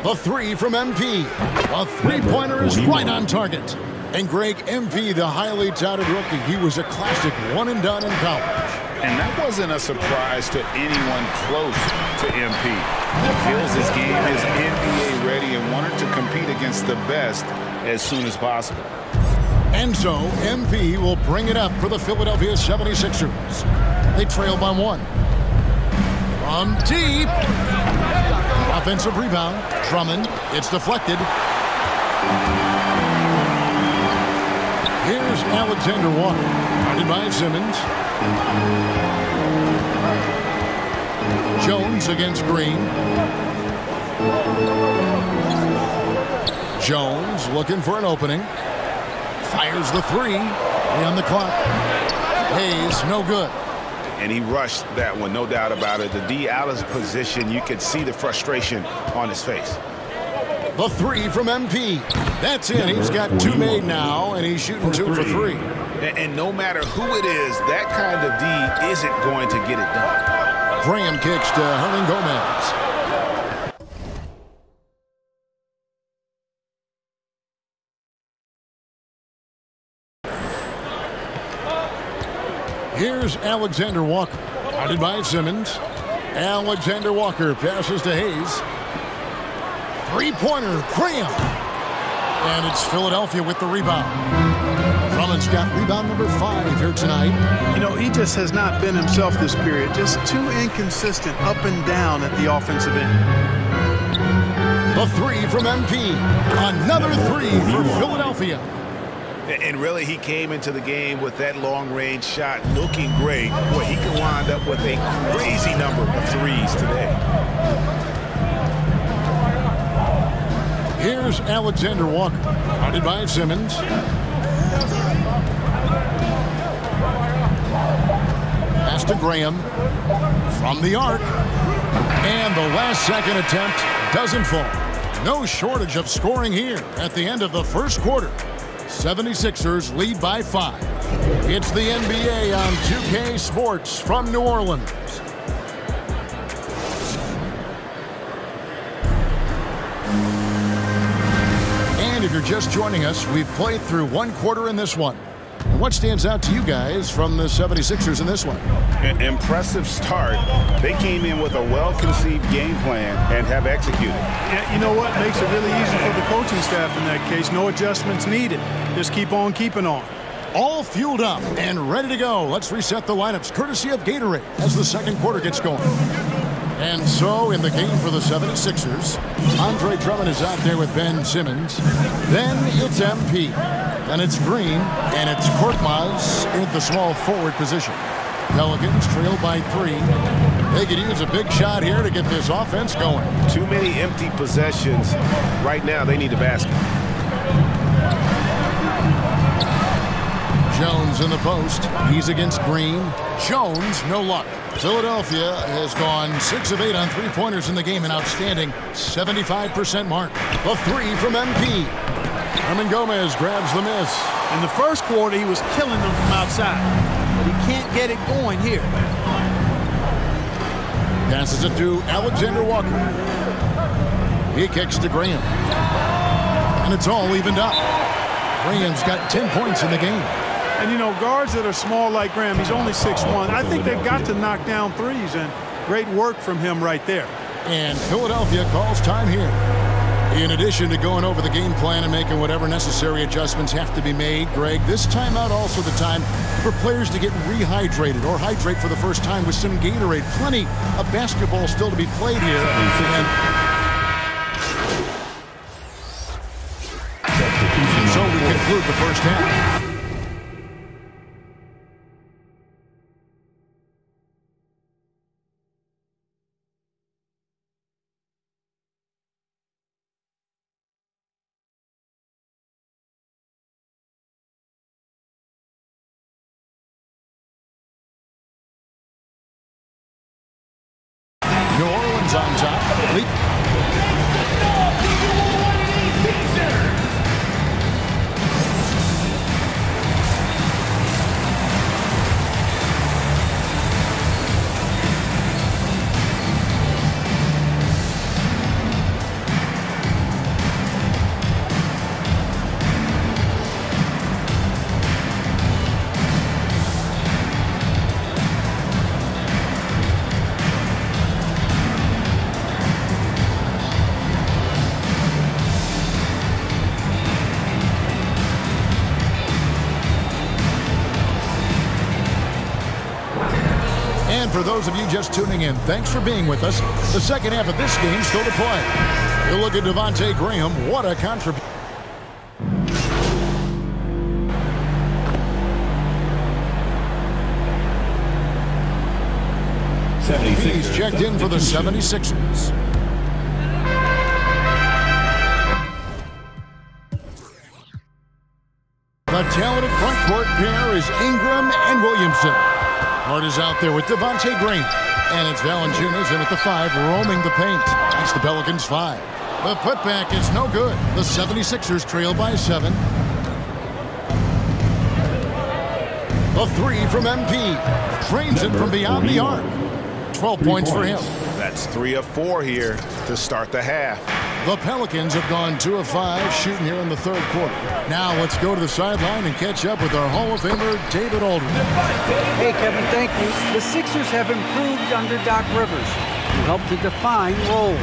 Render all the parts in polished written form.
The three from MP. A three-pointer is right on target. And Greg, MP, the highly touted rookie, he was a classic one-and-done in college. And that wasn't a surprise to anyone close to MP. He feels his game is NBA ready and wanted to compete against the best as soon as possible. And so, MP will bring it up for the Philadelphia 76ers. They trail by one. From deep. Offensive rebound. Drummond. It's deflected. Here's Alexander Walker. Guarded by Simmons. Jones against Green. Jones looking for an opening. Fires the three. On the clock. Hayes, no good. And he rushed that one, no doubt about it. The D out of position, you could see the frustration on his face. The three from MP. That's it. He's got two made now, and he's shooting 2 for 3. And no matter who it is, that kind of D isn't going to get it done. Graham kicks to Hernan Gomez. Here's Alexander Walker. Guarded by Simmons. Alexander Walker passes to Hayes. Three-pointer, Graham. And it's Philadelphia with the rebound. Drummond's got rebound number 5 here tonight. You know, he just has not been himself this period. Just too inconsistent up and down at the offensive end. The three from MP. Another three for Philadelphia. And really, he came into the game with that long-range shot looking great. Boy, he can wind up with a crazy number of threes today. Here's Alexander Walker. Guarded by Simmons. Pass to Graham. From the arc. And the last-second attempt doesn't fall. No shortage of scoring here at the end of the first quarter. 76ers lead by 5. It's the NBA on 2K Sports from New Orleans. And if you're just joining us, we've played through one quarter in this one. And what stands out to you guys from the 76ers in this one? An impressive start. They came in with a well-conceived game plan and have executed. Yeah, you know what? Makes it really easy for the coaching staff in that case. No adjustments needed. Just keep on keeping on. All fueled up and ready to go. Let's reset the lineups courtesy of Gatorade as the second quarter gets going. And so in the game for the 76ers, Andre Drummond is out there with Ben Simmons. Then it's MP. Then it's Green. And it's Korkmaz in the small forward position. Pelicans trail by 3. They could use a big shot here to get this offense going. Too many empty possessions. Right now, they need a basket. Jones in the post. He's against Green. Jones, no luck. Philadelphia has gone 6 of 8 on three-pointers in the game, an outstanding 75% mark. The three from MP. Hernan Gomez grabs the miss. In the first quarter, he was killing them from outside. But he can't get it going here. Passes it to Alexander Walker. He kicks to Graham. And it's all evened up. Graham's got 10 points in the game. And, you know, guards that are small like Graham, he's only 6'1". I think they've got to knock down threes, and great work from him right there. And Philadelphia calls time here. In addition to going over the game plan and making whatever necessary adjustments have to be made, Greg, this timeout also the time for players to get rehydrated or hydrate for the first time with some Gatorade. Plenty of basketball still to be played here. And so we conclude the first half. New Orleans on top. for those of you just tuning in, thanks for being with us. The second half of this game still to play. You look at Devontae Graham. What a contribution. He's checked in for the 76ers. The talented front court pair is Ingram and Williamson. Hart is out there with Devontae Graham. And it's Valanciunas in at the 5, roaming the paint. That's the Pelicans' 5. The putback is no good. The 76ers trail by 7. The 3 from MP. Trains it from beyond the arc. 12 points for him. That's 3 of 4 here to start the half. The Pelicans have gone 2 of 5 shooting here in the third quarter. Now let's go to the sideline and catch up with our Hall of Famer, David Aldridge. Hey, Kevin, thank you. The Sixers have improved under Doc Rivers, who helped to define roles.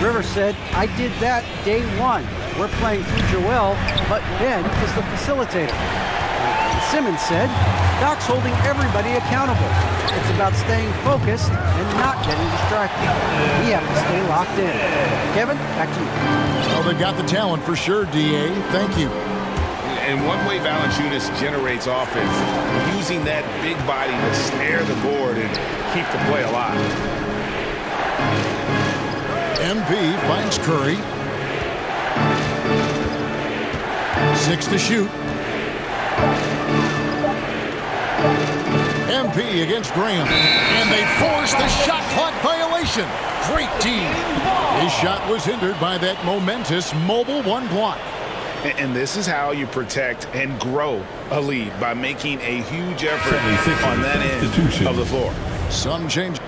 Rivers said, I did that day 1. We're playing through Joel, but Ben is the facilitator. And Simmons said, Doc's holding everybody accountable. It's about staying focused and not getting distracted. We have to stay locked in. Kevin, back to you. Well, they got the talent for sure, D.A. Thank you. And one way Valanciunas generates offense, using that big body to snare the board and keep the play alive. MP finds Curry. 6 to shoot. MP against Graham. And they force the shot clock violation. Great team. His shot was hindered by that momentous mobile 1 block. And this is how you protect and grow a lead, by making a huge effort on that end of the floor. Some change.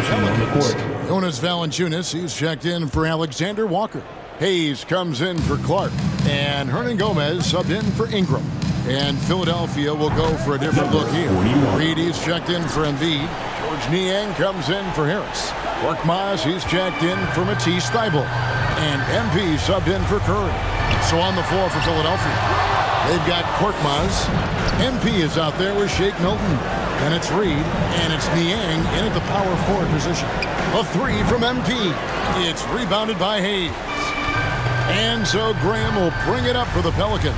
On the court. Jonas Valanciunas, he's checked in for Alexander Walker. Hayes comes in for Clark. And Hernan Gomez subbed in for Ingram. And Philadelphia will go for a different look here. Reed, he's checked in for Embiid. George Niang comes in for Harris. Korkmaz, he's checked in for Matisse Thybulle. And MP subbed in for Curry. So on the floor for Philadelphia, they've got Korkmaz. MP is out there with Shake Milton. And it's Reed, and it's Niang in at the power forward position. A 3 from MP. It's rebounded by Hayes. And so Graham will bring it up for the Pelicans.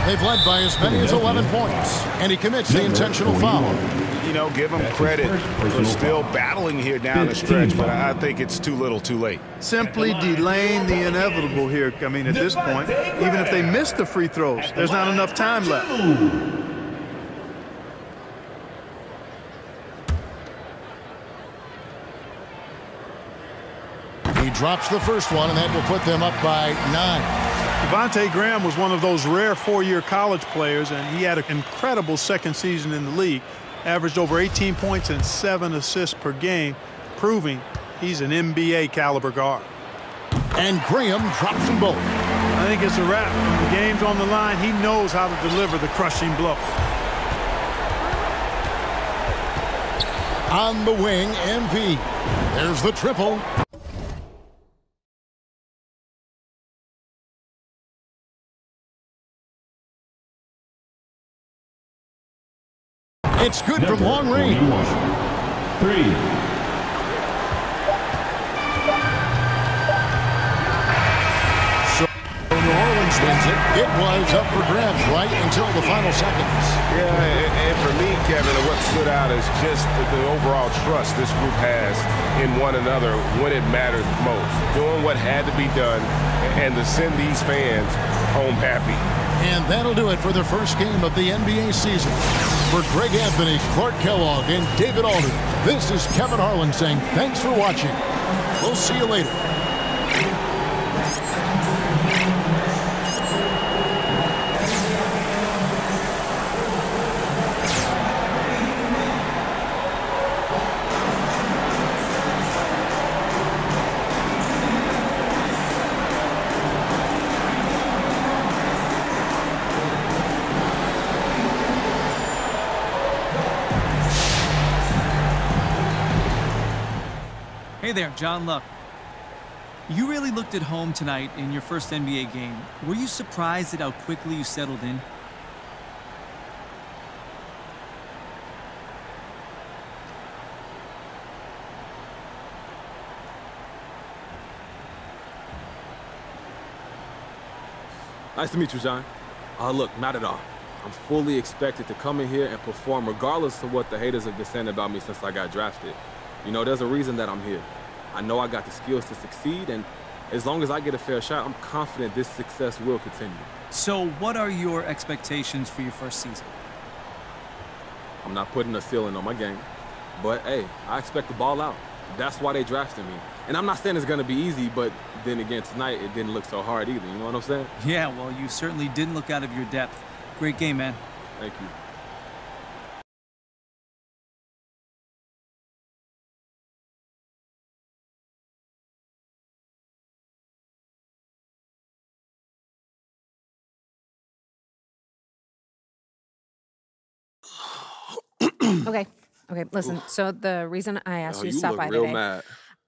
They've led by as many as 11 points, and he commits the intentional foul. You know, give him credit for still battling here down the stretch, but I think it's too little too late. Simply delaying the inevitable here. I mean, at this point, even if they miss the free throws, there's not enough time left. He drops the first one, and that will put them up by 9. Devontae Graham was one of those rare 4-year college players, and he had an incredible second season in the league. Averaged over 18 points and 7 assists per game, proving he's an NBA caliber guard. And Graham drops them both. I think it's a wrap. The game's on the line. He knows how to deliver the crushing blow. On the wing, MP. There's the triple. It's good from long range. 3. So New Orleans wins it. It was up for grabs right until the final seconds. Yeah, and for me, Kevin, what stood out is just the overall trust this group has in one another when it mattered most. Doing what had to be done and to send these fans home happy. And that'll do it for the first game of the NBA season. For Greg Anthony, Clark Kellogg, and David Aldridge, this is Kevin Harlan saying thanks for watching. We'll see you later. Hey there, John Luck. You really looked at home tonight in your first NBA game. Were you surprised at how quickly you settled in? Nice to meet you, John. Look, not at all. I'm fully expected to come in here and perform regardless of what the haters have been saying about me since I got drafted. You know, there's a reason that I'm here. I know I got the skills to succeed, and as long as I get a fair shot, I'm confident this success will continue. So what are your expectations for your first season? I'm not putting a ceiling on my game, but hey, I expect to ball out. That's why they drafted me. And I'm not saying it's gonna be easy, but then again, tonight it didn't look so hard either, you know what I'm saying? Yeah, well, you certainly didn't look out of your depth. Great game, man. Thank you. Okay, listen. So the reason I asked you to stop by real today, mad.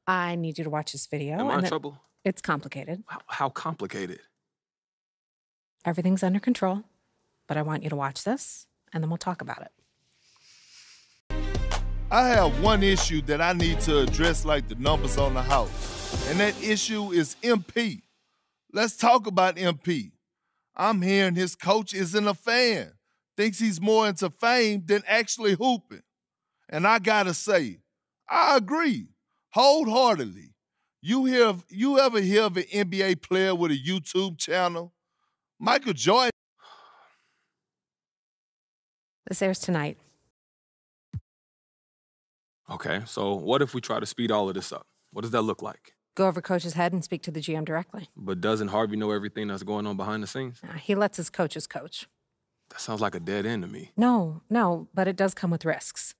I need you to watch this video. Am I in trouble? It's complicated. How complicated? Everything's under control, but I want you to watch this, and then we'll talk about it. I have one issue that I need to address like the numbers on the house, and that issue is MP. Let's talk about MP. I'm hearing his coach isn't a fan, thinks he's more into fame than actually hooping. And I gotta say, I agree wholeheartedly. You ever hear of an NBA player with a YouTube channel? Michael Jordan. This airs tonight. Okay, so what if we try to speed all of this up? What does that look like? Go over coach's head and speak to the GM directly. But doesn't Harvey know everything that's going on behind the scenes? He lets his coaches coach. That sounds like a dead end to me. No, but it does come with risks.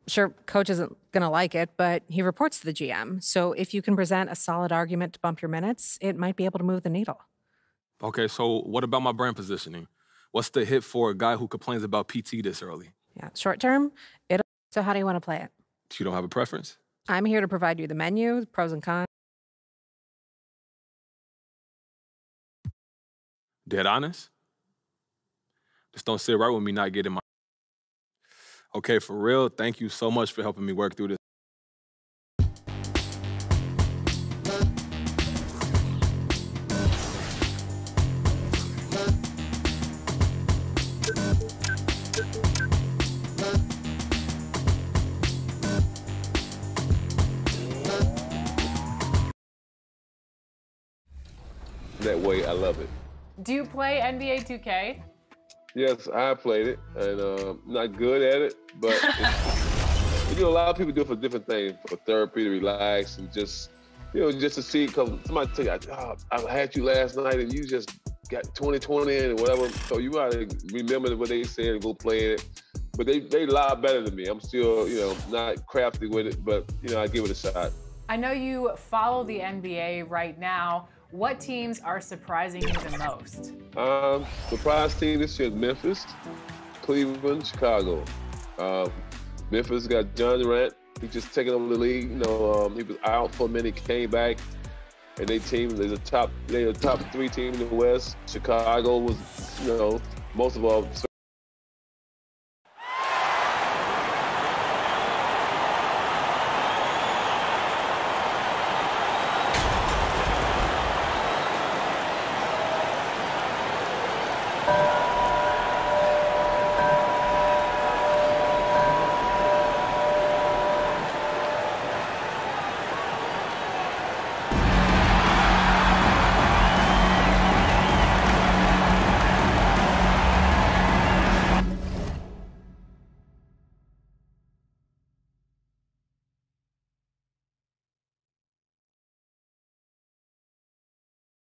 Sure, coach isn't going to like it, but he reports to the GM. So if you can present a solid argument to bump your minutes, it might be able to move the needle. Okay, so what about my brand positioning? What's the hit for a guy who complains about PT this early? Yeah, short term, so how do you want to play it? You don't have a preference? I'm here to provide you the menu, the pros and cons. Dead honest? Just don't sit right with me not getting my... Okay, for real, thank you so much for helping me work through this. That way, I love it. Do you play NBA 2K? Yes, I played it, and not good at it, but a lot of people do it for different things, for therapy, to relax, and just, just to see, because somebody tell you, oh, I had you last night, and you just got 20-20 and whatever, so you gotta remember what they said and go play it. But they a lot better than me. I'm still, not crafty with it, but, I give it a shot. I know you follow the NBA right now. What teams are surprising you the most? Surprise team this year is Memphis, Cleveland, Chicago. Memphis got John Durant. He just taken over the league. He was out for a minute, came back, and they're a top 3 team in the West. Chicago was, most of all,